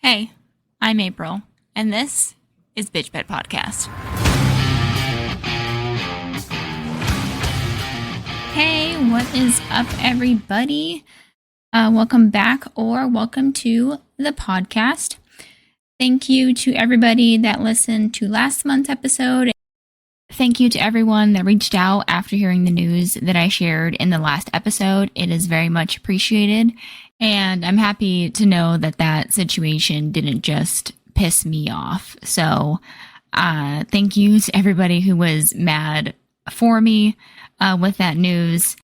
Hey, I'm April, and this is Bitch Bed Podcast. Hey, what is up, everybody? Welcome back or welcome to the podcast. Thank you to everybody that listened to last month's episode. Thank you to everyone that reached out after hearing the news that I shared in the last episode. It is very much appreciated. And I'm happy to know that that situation didn't just piss me off. So thank you to everybody who was mad for me with that news.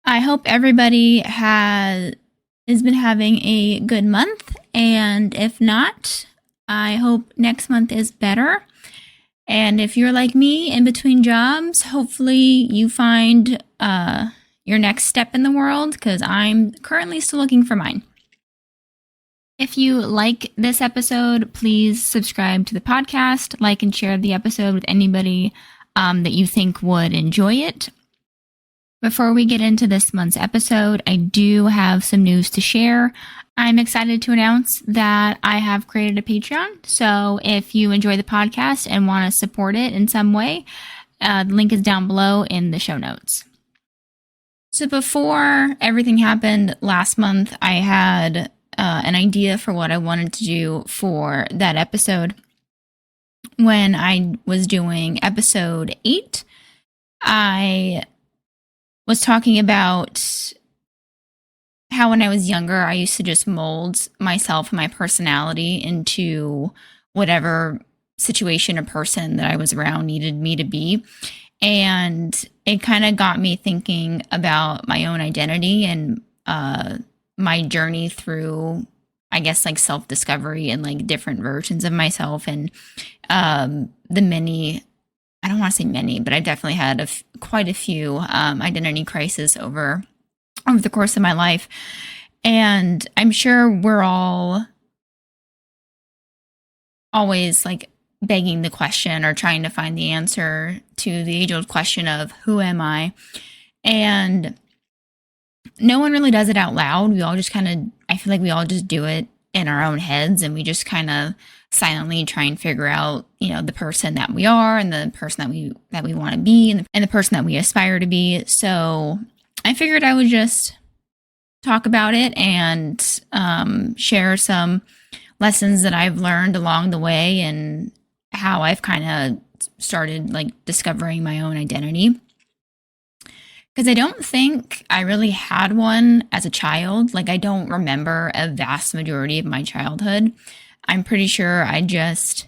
I hope everybody has been having a good month. And if not, I hope next month is better. And if you're like me in between jobs, hopefully you find your next step in the world, because I'm currently still looking for mine. If you like this episode, please subscribe to the podcast, like and share the episode with anybody that you think would enjoy it. Before we get into this month's episode, I do have some news to share. I'm excited to announce that I have created a Patreon. So if you enjoy the podcast and want to support it in some way, the link is down below in the show notes. So before everything happened last month, I had an idea for what I wanted to do for that episode. When I was doing episode 8, I was talking about how when I was younger, I used to just mold myself and my personality into whatever situation or person that I was around needed me to be. And it kind of got me thinking about my own identity and my journey through, I guess, like self-discovery and like different versions of myself, and the many, I don't want to say many, but I definitely had quite a few identity crises over the course of my life. And I'm sure we're all always like begging the question or trying to find the answer to the age-old question of who am I? And no one really does it out loud. We all just I feel like we all just do it in our own heads, and we just kind of silently try and figure out, the person that we are and the person that we want to be, and the person that we aspire to be. So I figured I would just talk about it and share some lessons that I've learned along the way and how I've kind of started like discovering my own identity. Because I don't think I really had one as a child. Like, I don't remember a vast majority of my childhood. I'm pretty sure I just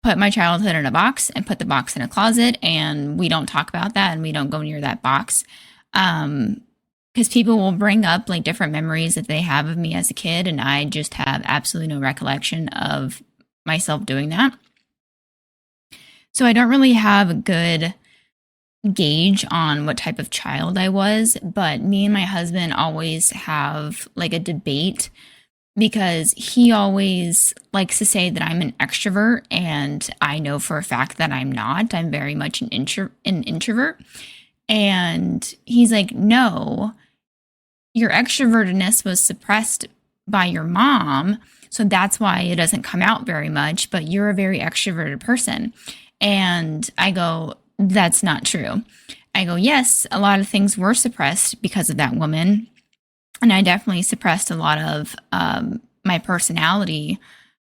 put my childhood in a box and put the box in a closet, and we don't talk about that and we don't go near that box. Because people will bring up like different memories that they have of me as a kid, and I just have absolutely no recollection of myself doing that. So I don't really have a good gauge on what type of child I was, but me and my husband always have like a debate, because he always likes to say that I'm an extrovert, and I know for a fact that I'm not. I'm very much an introvert. And he's like, no, your extrovertedness was suppressed by your mom, so that's why it doesn't come out very much, but you're a very extroverted person. And I go, that's not true. I go, yes, a lot of things were suppressed because of that woman. And I definitely suppressed a lot of my personality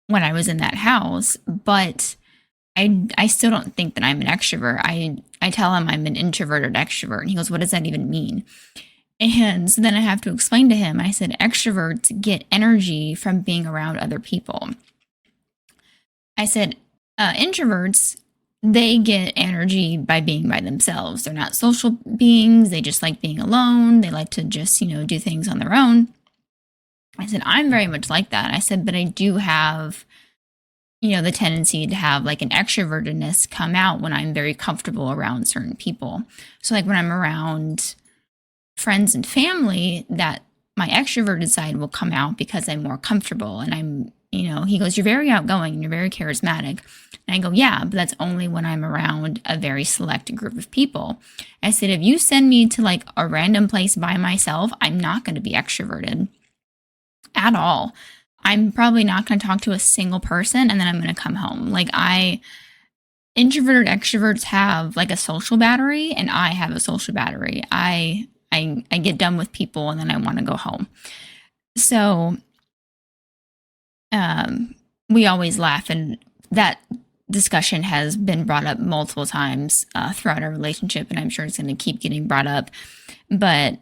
when I was in that house. But I still don't think that I'm an extrovert. I tell him I'm an introverted extrovert. And he goes, what does that even mean? And so then I have to explain to him. I said, extroverts get energy from being around other people. I said, introverts, they get energy by being by themselves. They're not social beings. They just like being alone. They like to just, do things on their own. I said, I'm very much like that. I said, but I do have, the tendency to have like an extrovertedness come out when I'm very comfortable around certain people. So like when I'm around friends and family, that my extroverted side will come out because I'm more comfortable, and I'm, he goes, you're very outgoing and you're very charismatic. And I go, yeah, but that's only when I'm around a very select group of people. I said, if you send me to like a random place by myself, I'm not going to be extroverted at all. I'm probably not going to talk to a single person and then I'm going to come home. Like introverted extroverts have like a social battery and I have a social battery. I get done with people and then I want to go home. So we always laugh, and that discussion has been brought up multiple times throughout our relationship, and I'm sure it's going to keep getting brought up. But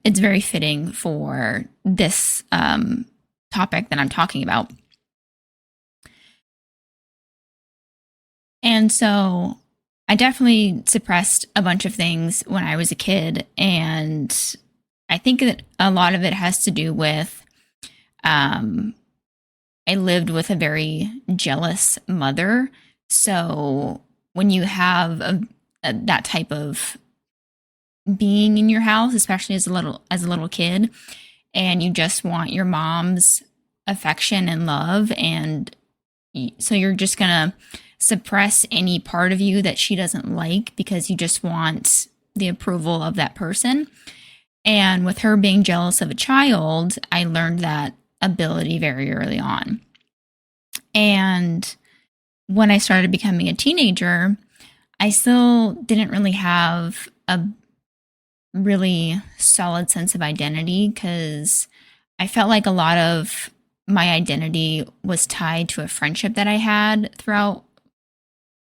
it's very fitting for this topic that I'm talking about. And so I definitely suppressed a bunch of things when I was a kid. And I think that a lot of it has to do with I lived with a very jealous mother. So when you have that type of being in your house, especially as a little kid, and you just want your mom's affection and love, and so you're just gonna suppress any part of you that she doesn't like because you just want the approval of that person. And with her being jealous of a child, I learned that ability very early on. And when I started becoming a teenager, I still didn't really have a really solid sense of identity because I felt like a lot of my identity was tied to a friendship that I had throughout,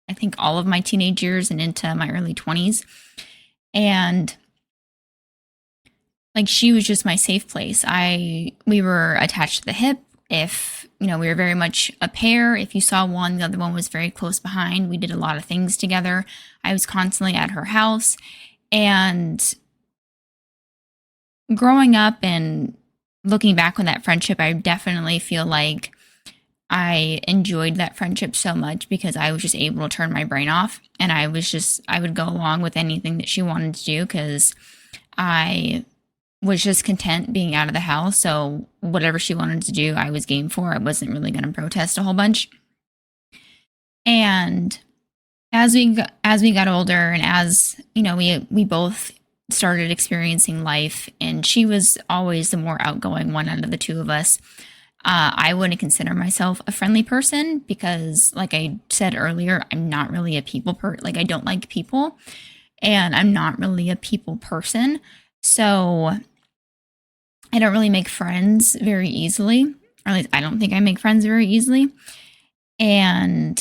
I think, all of my teenage years and into my early 20s. And like, she was just my safe place. We were attached to the hip. If, we were very much a pair. If you saw one, the other one was very close behind. We did a lot of things together. I was constantly at her house. And growing up and looking back on that friendship, I definitely feel like I enjoyed that friendship so much because I was just able to turn my brain off. And I would go along with anything that she wanted to do because I was just content being out of the house. So whatever she wanted to do, I was game for. I wasn't really going to protest a whole bunch. And as we got older, and as we both started experiencing life, and she was always the more outgoing one out of the two of us. I wouldn't consider myself a friendly person because, like I said earlier, I'm not really a like, I don't like people, and I'm not really a people person. So I don't really make friends very easily, or at least I don't think I make friends very easily. And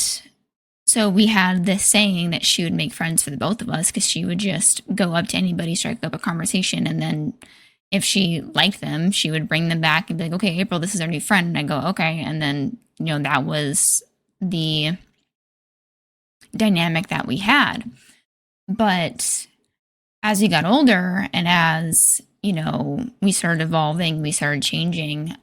so we had this saying that she would make friends for the both of us because she would just go up to anybody, strike up a conversation, and then if she liked them, she would bring them back and be like, okay, April, this is our new friend. And I go, okay. And then, that was the dynamic that we had. But as we got older and as, we started evolving, we started changing,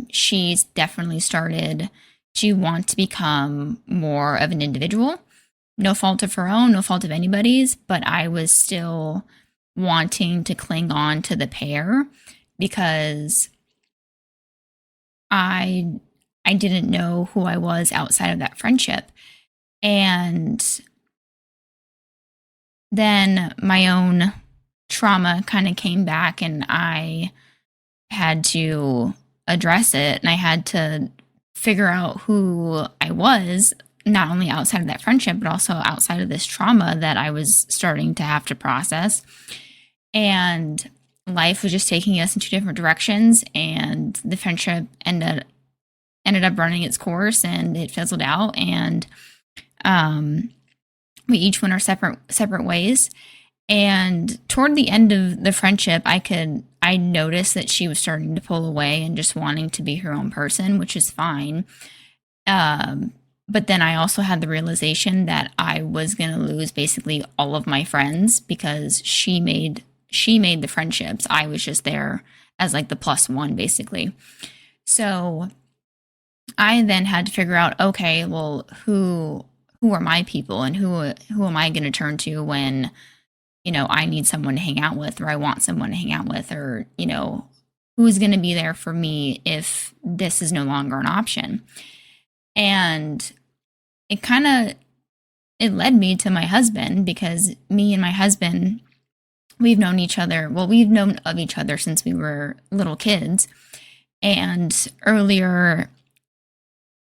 she's definitely started to want to become more of an individual. No fault of her own, no fault of anybody's, but I was still wanting to cling on to the pair because I didn't know who I was outside of that friendship. And then my own trauma kind of came back, and I had to address it, and I had to figure out who I was, not only outside of that friendship, but also outside of this trauma that I was starting to have to process. And life was just taking us in two different directions, and the friendship ended up running its course, and it fizzled out, and we each went our separate ways. And toward the end of the friendship, I noticed that she was starting to pull away and just wanting to be her own person, which is fine. But then I also had the realization that I was going to lose basically all of my friends because she made the friendships. I was just there as like the plus one, basically. So I then had to figure out, okay, well, who are my people, and who am I going to turn to when, I need someone to hang out with, or I want someone to hang out with, or, who's going to be there for me if this is no longer an option. And it led me to my husband, because me and my husband, we've known of each other since we were little kids. And earlier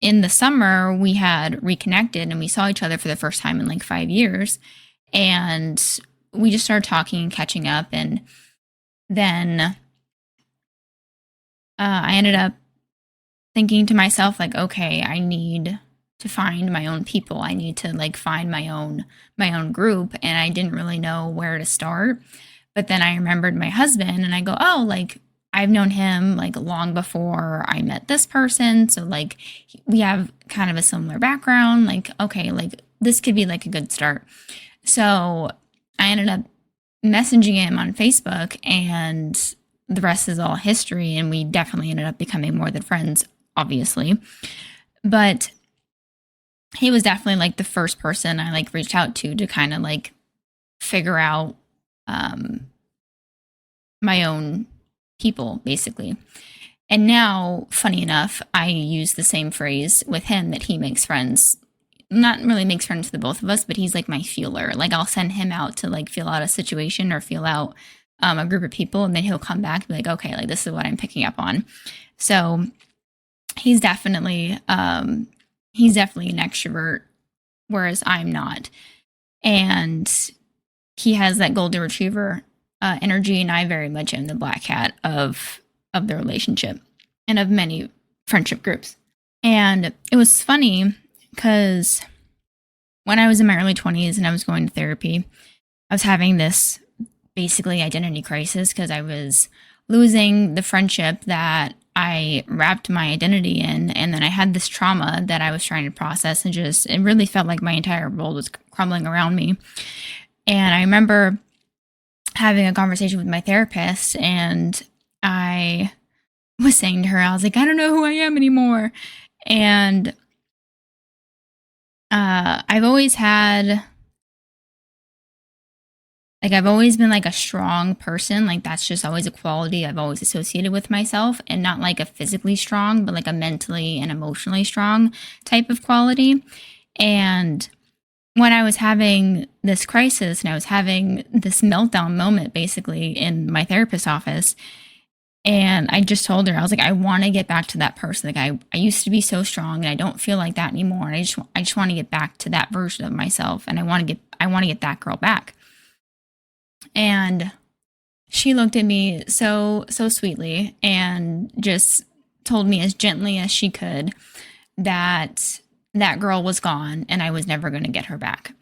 in the summer, we had reconnected and we saw each other for the first time in like 5 years. And we just started talking and catching up. And then I ended up thinking to myself, like, okay, I need to find my own people. I need to like find my own group. And I didn't really know where to start. But then I remembered my husband and I go, oh, like I've known him like long before I met this person. So like we have kind of a similar background. Like, okay, like this could be like a good start. So I ended up messaging him on Facebook, and the rest is all history. And we definitely ended up becoming more than friends, obviously. But he was definitely like the first person I like reached out to kind of like figure out my own people, basically. And now, funny enough, I use the same phrase with him that he makes friends. Not really makes friends with the both of us, but he's like my feeler. Like I'll send him out to like feel out a situation or feel out a group of people, and then he'll come back and be like, okay, like this is what I'm picking up on. So he's definitely an extrovert, whereas I'm not. And he has that golden retriever energy, and I very much am the black cat of the relationship and of many friendship groups. And it was funny because when I was in my early 20s and I was going to therapy, I was having this basically identity crisis because I was losing the friendship that I wrapped my identity in. And then I had this trauma that I was trying to process, and just, it really felt like my entire world was crumbling around me. And I remember having a conversation with my therapist, and I was saying to her, I was like, I don't know who I am anymore. And I've always been like a strong person. Like that's just always a quality I've always associated with myself, and not like a physically strong, but like a mentally and emotionally strong type of quality. And when I was having this crisis and I was having this meltdown moment basically in my therapist's office, and I just told her, I was like, I want to get back to that person. Like I used to be so strong, and I don't feel like that anymore. And I just want to get back to that version of myself, and I want to get that girl back. And she looked at me so sweetly and just told me as gently as she could that that girl was gone and I was never going to get her back.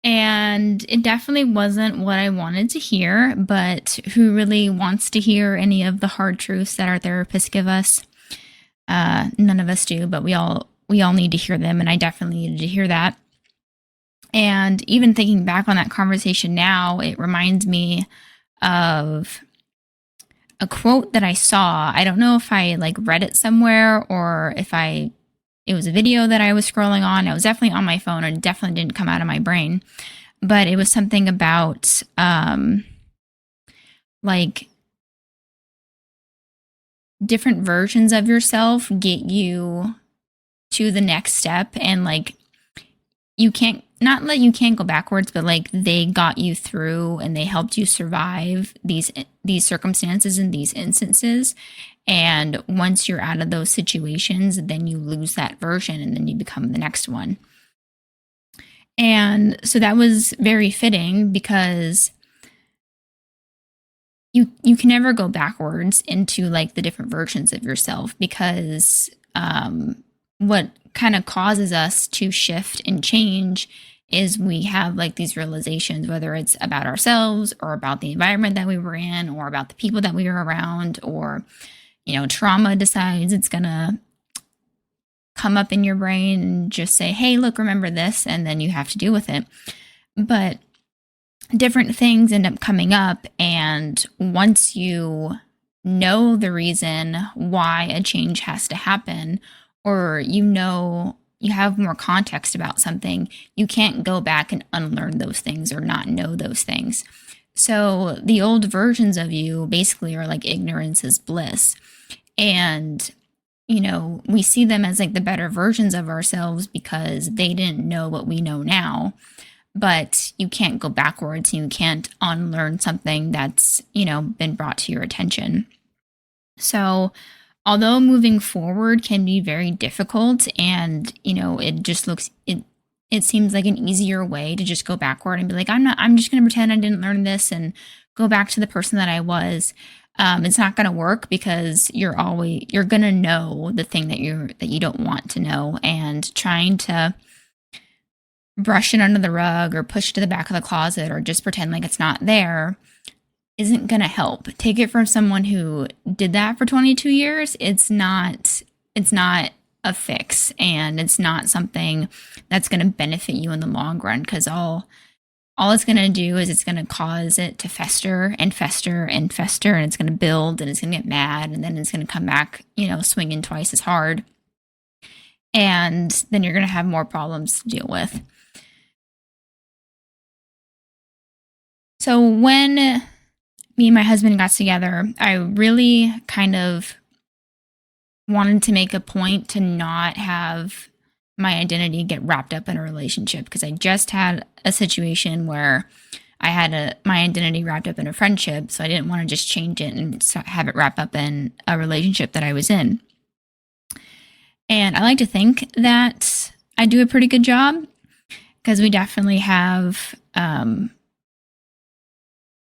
And it definitely wasn't what I wanted to hear, but who really wants to hear any of the hard truths that our therapists give us? None of us do, but we all need to hear them, and I definitely needed to hear that. And even thinking back on that conversation now, it reminds me of a quote that I saw. I don't know if I like read it somewhere or if it was a video that I was scrolling on. It was definitely on my phone, and it definitely didn't come out of my brain. But it was something about like different versions of yourself get you to the next step, and like you can't go backwards, but like they got you through and they helped you survive these circumstances and these instances. And once you're out of those situations, then you lose that version and then you become the next one. And so that was very fitting because you can never go backwards into like the different versions of yourself, because what kind of causes us to shift and change is we have like these realizations, whether it's about ourselves or about the environment that we were in or about the people that we were around, or trauma decides it's gonna come up in your brain and just say, hey, look, remember this, and then you have to deal with it. But different things end up coming up, and once you know the reason why a change has to happen, or you have more context about something, you can't go back and unlearn those things or not know those things. So the old versions of you basically are like ignorance is bliss. And, we see them as like the better versions of ourselves because they didn't know what we know now. But you can't go backwards. You can't unlearn something that's, been brought to your attention. So, although moving forward can be very difficult and, it just it seems like an easier way to just go backward and be like, I'm just going to pretend I didn't learn this and go back to the person that I was. It's not going to work because you're going to know the thing that you don't want to know, and trying to brush it under the rug or push it to the back of the closet or just pretend like it's not there isn't going to help. Take it from someone who did that for 22 years. It's not a fix, and it's not something that's going to benefit you in the long run, because all it's going to do is it's going to cause it to fester and fester and fester, and it's going to build, and it's going to get mad, and then it's going to come back, swinging twice as hard. And then you're going to have more problems to deal with. So when me and my husband got together, I really kind of wanted to make a point to not have my identity get wrapped up in a relationship, because I just had a situation where I had my identity wrapped up in a friendship, so I didn't want to just change it and have it wrap up in a relationship that I was in. And I like to think that I do a pretty good job, because we definitely have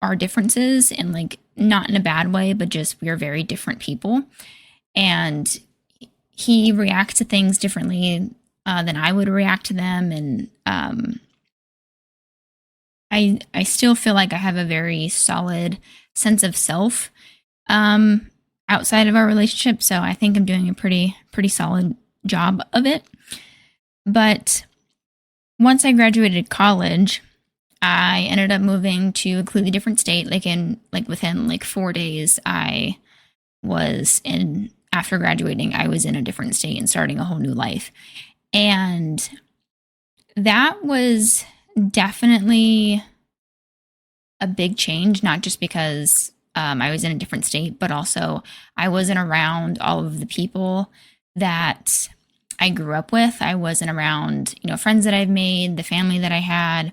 our differences, and like not in a bad way, but just we are very different people. And he reacts to things differently than I would react to them. And I still feel like I have a very solid sense of self outside of our relationship. So I think I'm doing a pretty solid job of it. But once I graduated college, I ended up moving to a completely different state. Within 4 days, after graduating, I was in a different state and starting a whole new life. And that was definitely a big change, not just because I was in a different state, but also I wasn't around all of the people that I grew up with. I wasn't around, friends that I've made, the family that I had.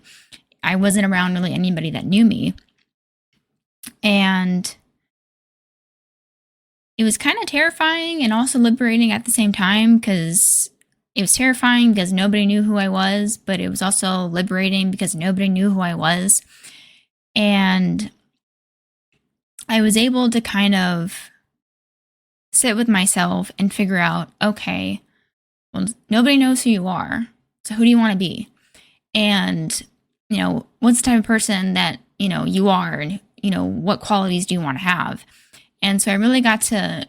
I wasn't around really anybody that knew me. And it was kind of terrifying and also liberating at the same time, because it was terrifying because nobody knew who I was, but it was also liberating because nobody knew who I was. And I was able to kind of sit with myself and figure out, okay, well, nobody knows who you are. So who do you want to be? And, what's the type of person that, you are, and, what qualities do you want to have? And so I really got to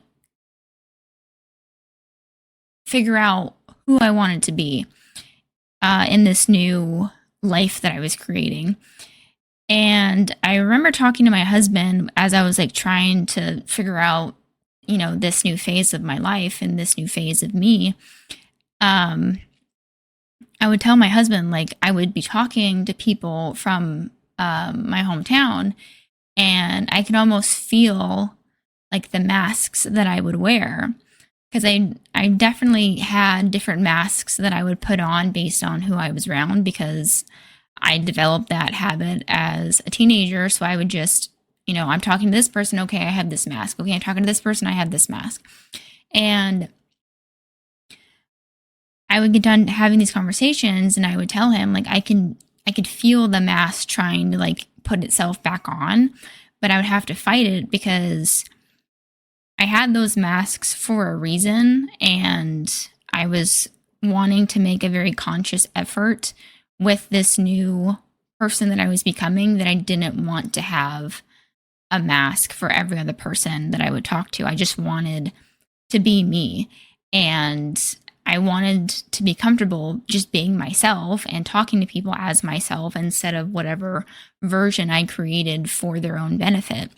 figure out who I wanted to be in this new life that I was creating. And I remember talking to my husband as I was trying to figure out, this new phase of my life and this new phase of me. I would tell my husband, I would be talking to people from my hometown, and I could almost feel the masks that I would wear, because I definitely had different masks that I would put on based on who I was around, because I developed that habit as a teenager. So I would just, I'm talking to this person, okay, I have this mask. Okay, I'm talking to this person, I have this mask. And I would get done having these conversations, and I would tell him, I could feel the mask trying to put itself back on, but I would have to fight it because I had those masks for a reason, and I was wanting to make a very conscious effort with this new person that I was becoming, that I didn't want to have a mask for every other person that I would talk to. I just wanted to be me, and I wanted to be comfortable just being myself and talking to people as myself instead of whatever version I created for their own benefit.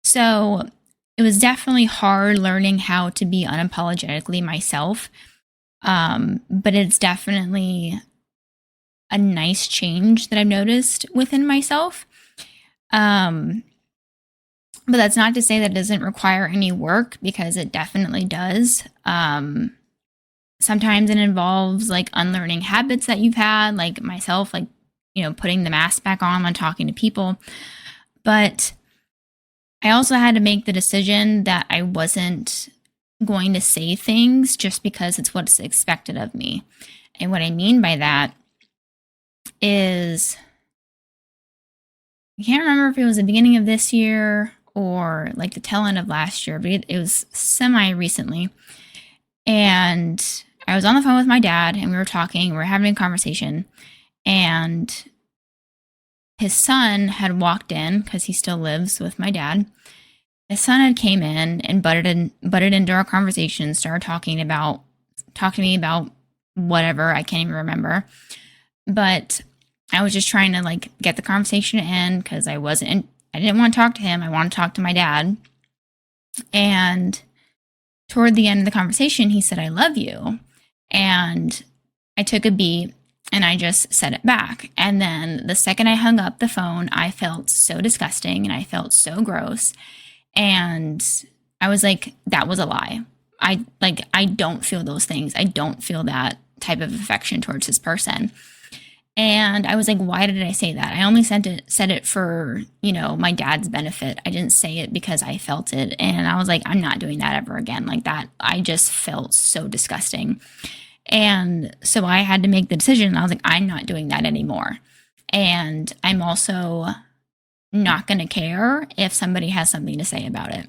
So it was definitely hard learning how to be unapologetically myself. But it's definitely a nice change that I've noticed within myself. But that's not to say that it doesn't require any work, because it definitely does. Sometimes it involves unlearning habits that you've had, like myself, putting the mask back on when talking to people. But I also had to make the decision that I wasn't going to say things just because it's what's expected of me. And what I mean by that is, I can't remember if it was the beginning of this year or like the tail end of last year, but it was semi recently. And I was on the phone with my dad and we were talking, we were having a conversation, and his son had walked in because he still lives with my dad. His son had came in and butted into our conversation, started talking to me about whatever, I can't even remember. But I was just trying to like get the conversation to end because I didn't want to talk to him. I wanted to talk to my dad. And toward the end of the conversation, he said, "I love you." And I took a beat and I just said it back. And then the second I hung up the phone, I felt so disgusting and I felt so gross. And I was like, that was a lie. I don't feel those things. I don't feel that type of affection towards this person. And I was like, why did I say that? I only said it for, my dad's benefit. I didn't say it because I felt it. And I was like, I'm not doing that ever again. Like that, I just felt so disgusting. And so I had to make the decision. I was like, I'm not doing that anymore. And I'm also not going to care if somebody has something to say about it.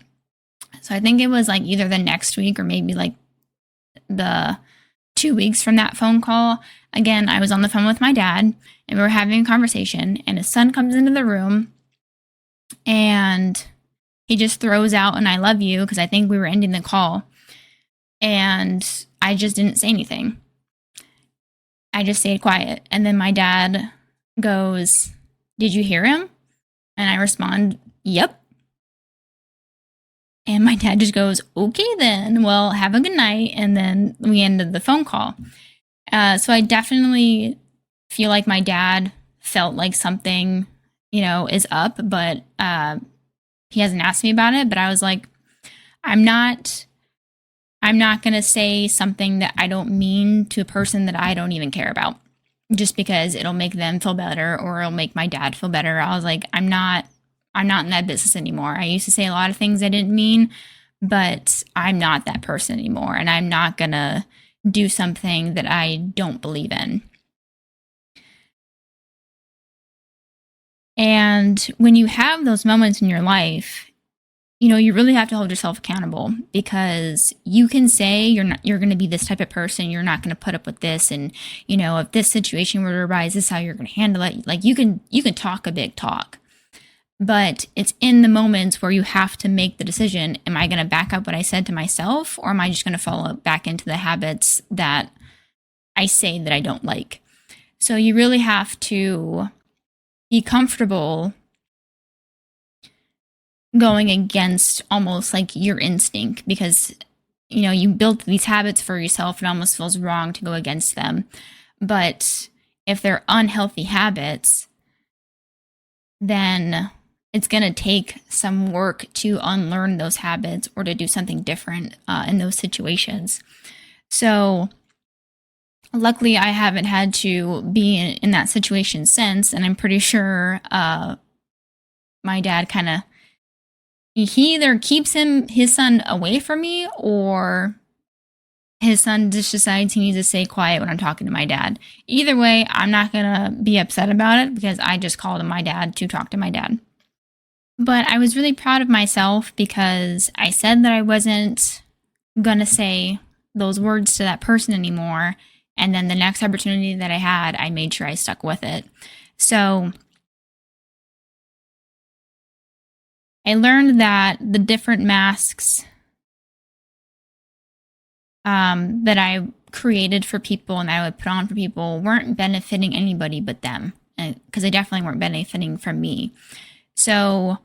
So I think it was like either the next week or maybe like the 2 weeks from that phone call. Again, I was on the phone with my dad and we were having a conversation, and his son comes into the room and he just throws out "and I love you" because I think we were ending the call. And I just didn't say anything. I just stayed quiet. And then my dad goes, "Did you hear him?" And I respond, "Yep." And my dad just goes, "Okay then, well, have a good night." And then we ended the phone call. So I definitely feel like my dad felt like something, is up, but he hasn't asked me about it. But I was like, I'm not going to say something that I don't mean to a person that I don't even care about just because it'll make them feel better or it'll make my dad feel better. I was like, I'm not in that business anymore. I used to say a lot of things I didn't mean, but I'm not that person anymore. And I'm not going to do something that I don't believe in. And when you have those moments in your life, you really have to hold yourself accountable, because you can say you're going to be this type of person. You're not going to put up with this. And, if this situation were to arise, this is how you're going to handle it. Like you can talk a big talk, but it's in the moments where you have to make the decision. Am I going to back up what I said to myself, or am I just going to fall back into the habits that I say that I don't like? So you really have to be comfortable going against almost like your instinct, because you built these habits for yourself. It almost feels wrong to go against them. But if they're unhealthy habits, then it's going to take some work to unlearn those habits or to do something different in those situations. So luckily I haven't had to be in that situation since, and I'm pretty sure my dad kind of, he either keeps his son away from me, or his son just decides he needs to stay quiet when I'm talking to my dad. Either way, I'm not going to be upset about it because I just called him my dad to talk to my dad. But I was really proud of myself because I said that I wasn't going to say those words to that person anymore. And then the next opportunity that I had, I made sure I stuck with it. So I learned that the different masks that I created for people and that I would put on for people weren't benefiting anybody but them, because they definitely weren't benefiting from me. So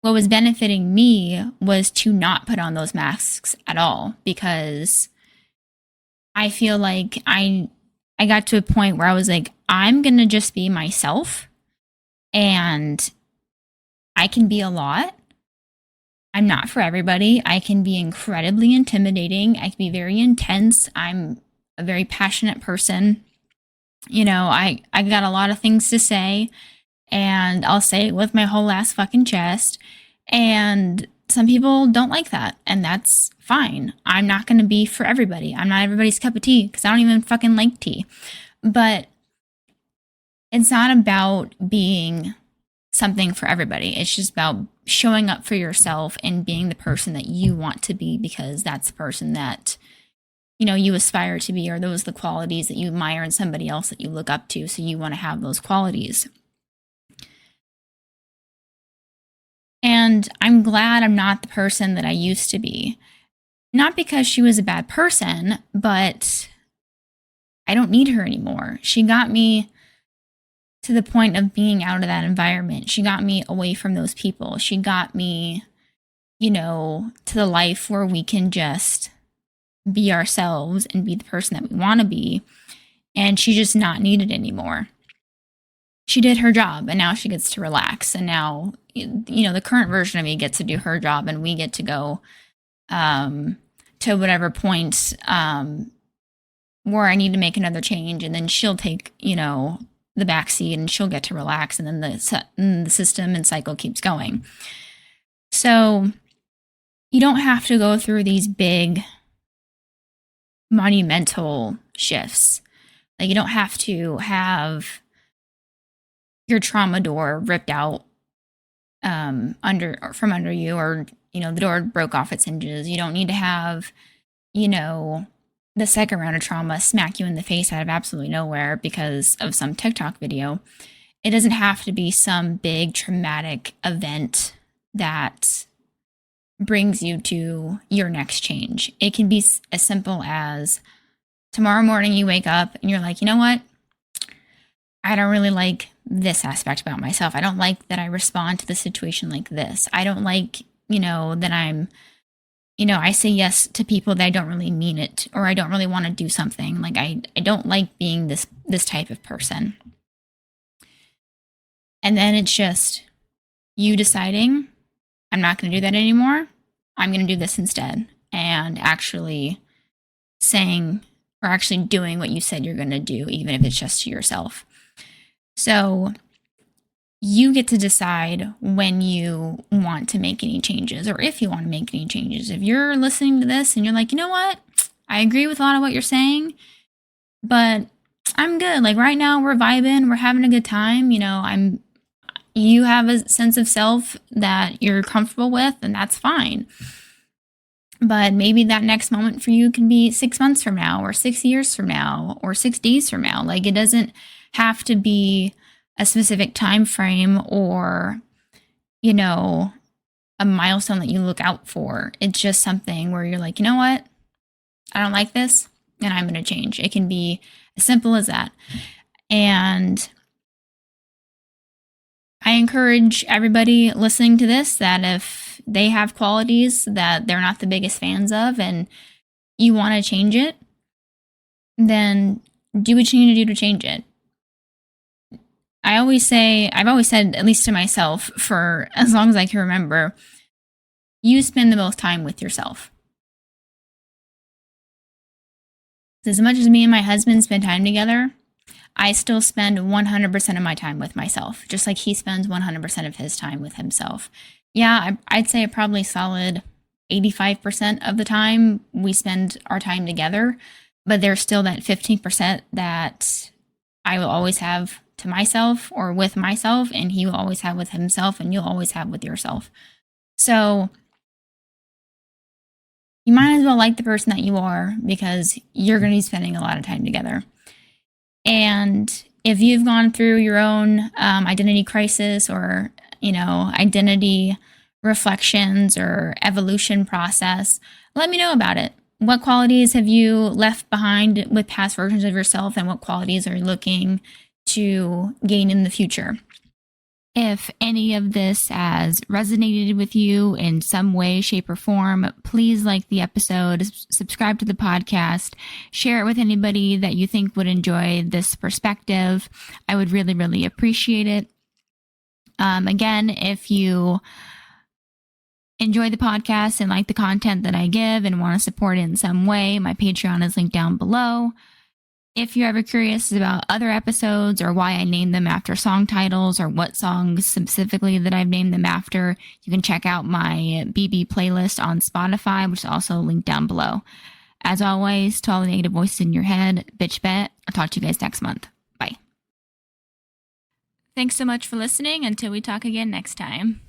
what was benefiting me was to not put on those masks at all, because I feel like I got to a point where I was like, I'm going to just be myself, and I can be a lot. I'm not for everybody. I can be incredibly intimidating. I can be very intense. I'm a very passionate person. I got a lot of things to say, and I'll say it with my whole ass fucking chest. And some people don't like that, and that's fine. I'm not going to be for everybody. I'm not everybody's cup of tea because I don't even fucking like tea. But it's not about being something for everybody. It's just about showing up for yourself and being the person that you want to be, because that's the person that, you know, you aspire to be, or those are the qualities that you admire in somebody else that you look up to. So you want to have those qualities. And I'm glad I'm not the person that I used to be. Not because she was a bad person, but I don't need her anymore. She got me to the point of being out of that environment. She got me away from those people. She got me, you know, to the life where we can just be ourselves and be the person that we want to be. And she's just not needed anymore. She did her job, and now she gets to relax. And now, you know, the current version of me gets to do her job, and we get to go to whatever point where I need to make another change, and then she'll take, you know, the backseat, and she'll get to relax, and then the system and cycle keeps going. So you don't have to go through these big monumental shifts. Like, you don't have to have your trauma door ripped out from under you, or, you know, the door broke off its hinges. You don't need to have, you know, the second round of trauma smack you in the face out of absolutely nowhere because of some TikTok video. It doesn't have to be some big traumatic event that brings you to your next change. It can be as simple as tomorrow morning you wake up and you're like, you know what? I don't really like this aspect about myself. I don't like that I respond to the situation like this. I don't like, you know, that I'm, you know, I say yes to people that I don't really mean it, or I don't really want to do something. Like, I don't like being this type of person. And then it's just you deciding, I'm not going to do that anymore. I'm going to do this instead. And actually saying, or actually doing what you said you're going to do, even if it's just to yourself. So you get to decide when you want to make any changes, or if you want to make any changes. If you're listening to this and you're like, you know what? I agree with a lot of what you're saying, but I'm good. Like, right now we're vibing, we're having a good time. You know, you have a sense of self that you're comfortable with, and that's fine. But maybe that next moment for you can be 6 months from now, or 6 years from now, or 6 days from now. Like, it doesn't have to be a specific time frame, or, you know, a milestone that you look out for. It's just something where you're like, you know what? I don't like this, and I'm going to change. It can be as simple as that. And I encourage everybody listening to this that if they have qualities that they're not the biggest fans of and you want to change it, then do what you need to do to change it. I've always said, at least to myself, for as long as I can remember, you spend the most time with yourself. As much as me and my husband spend time together, I still spend 100% of my time with myself, just like he spends 100% of his time with himself. Yeah, I'd say probably solid 85% of the time we spend our time together, but there's still that 15% that I will always have to myself or with myself, and he will always have with himself, and you'll always have with yourself. So you might as well like the person that you are, because you're going to be spending a lot of time together. And if you've gone through your own identity crisis, or, you know, identity reflections or evolution process, let me know about it. What qualities have you left behind with past versions of yourself, and what qualities are you looking to gain in the future? If any of this has resonated with you in some way, shape, or form, please like the episode, subscribe to the podcast, share it with anybody that you think would enjoy this perspective. I would really, really appreciate it. Again, if you enjoy the podcast and like the content that I give and want to support it in some way, my Patreon is linked down below. If you're ever curious about other episodes or why I named them after song titles or what songs specifically that I've named them after, you can check out my BB playlist on Spotify, which is also linked down below. As always, to all the negative voices in your head, bitch bet. I'll talk to you guys next month. Bye. Thanks so much for listening. Until we talk again next time.